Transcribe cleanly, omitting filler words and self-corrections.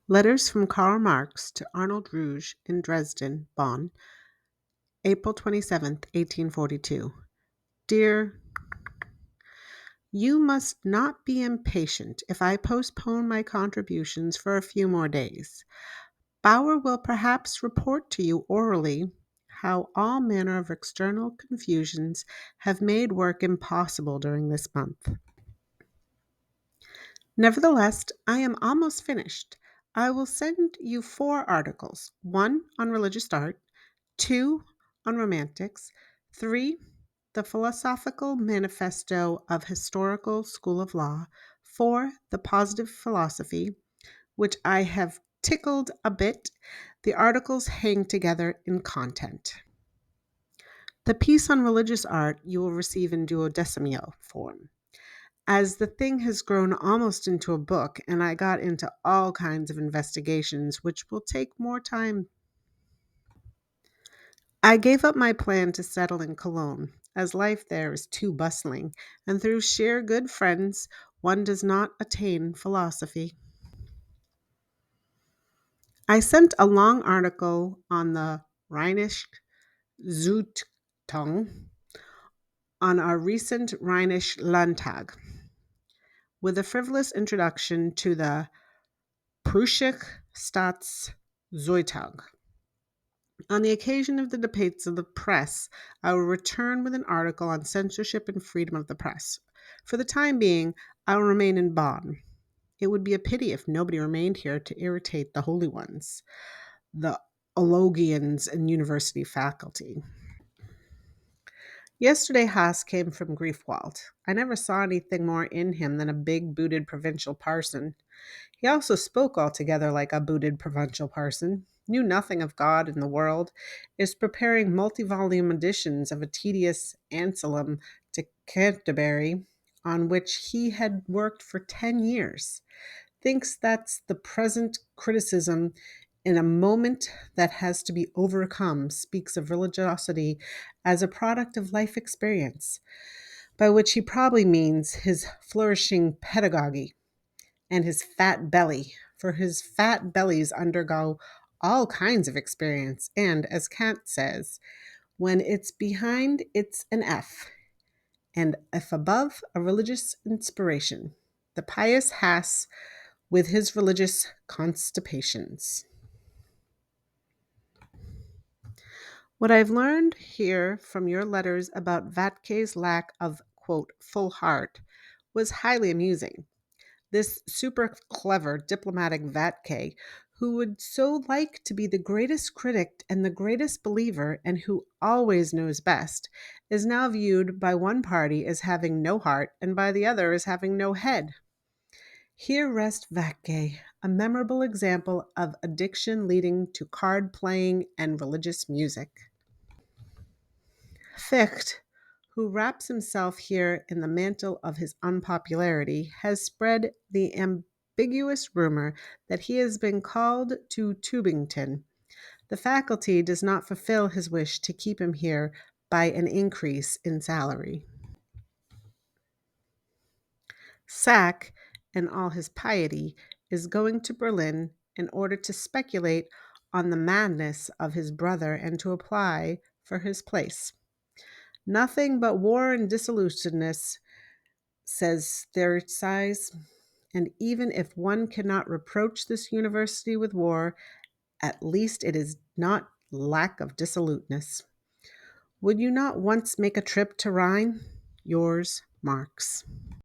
Letters from Karl Marx to Arnold Ruge in Dresden, Bonn, April 27th, 1842. Dear, you must not be impatient if I postpone my contributions for a few more days. Bauer will perhaps report to you orally how all manner of external confusions have made work impossible during this month. Nevertheless, I am almost finished. I will send you 4 articles: one on religious art, 2 on romantics, 3 the philosophical manifesto of historical school of law, 4 the positive philosophy, which I have tickled a bit. The articles hang together in content. The piece on religious art you will receive in duodecimio form. As the thing has grown almost into a book, and I got into all kinds of investigations, which will take more time, I gave up my plan to settle in Cologne, as life there is too bustling, and through sheer good friends one does not attain philosophy. I sent a long article on the Rheinische Zeitung on our recent Rheinische Landtag, with a frivolous introduction to the Preußische Staatszeitung. On the occasion of the debates of the press, I will return with an article on censorship and freedom of the press. For the time being, I will remain in Bonn. It would be a pity if nobody remained here to irritate the holy ones, the Ologians and university faculty. Yesterday Haas came from Griefwald. I never saw anything more in him than a big booted provincial parson. He also spoke altogether like a booted provincial parson, knew nothing of God and the world, is preparing multi-volume editions of a tedious Anselm to Canterbury, on which he had worked for 10 years. Thinks that's the present criticism in a moment that has to be overcome, speaks of religiosity as a product of life experience, by which he probably means his flourishing pedagogy and his fat belly, for his fat bellies undergo all kinds of experience, and, as Kant says, when it's behind, it's an F, and if above, a religious inspiration. The pious Haas with his religious constipations. What I've learned here from your letters about Vatke's lack of, quote, full heart was highly amusing. This super clever diplomatic Vatke, who would so like to be the greatest critic and the greatest believer and who always knows best, is now viewed by one party as having no heart and by the other as having no head. Here rests Vatke, a memorable example of addiction leading to card playing and religious music. Fichte, who wraps himself here in the mantle of his unpopularity, has spread the ambiguous rumor that he has been called to Tübingen. The faculty does not fulfill his wish to keep him here by an increase in salary. Sack, in all his piety, is going to Berlin in order to speculate on the madness of his brother and to apply for his place. Nothing but war and dissoluteness, says Theresias, and even if one cannot reproach this university with war, at least it is not lack of dissoluteness. Would you not once make a trip to Rhine? Yours, Marx.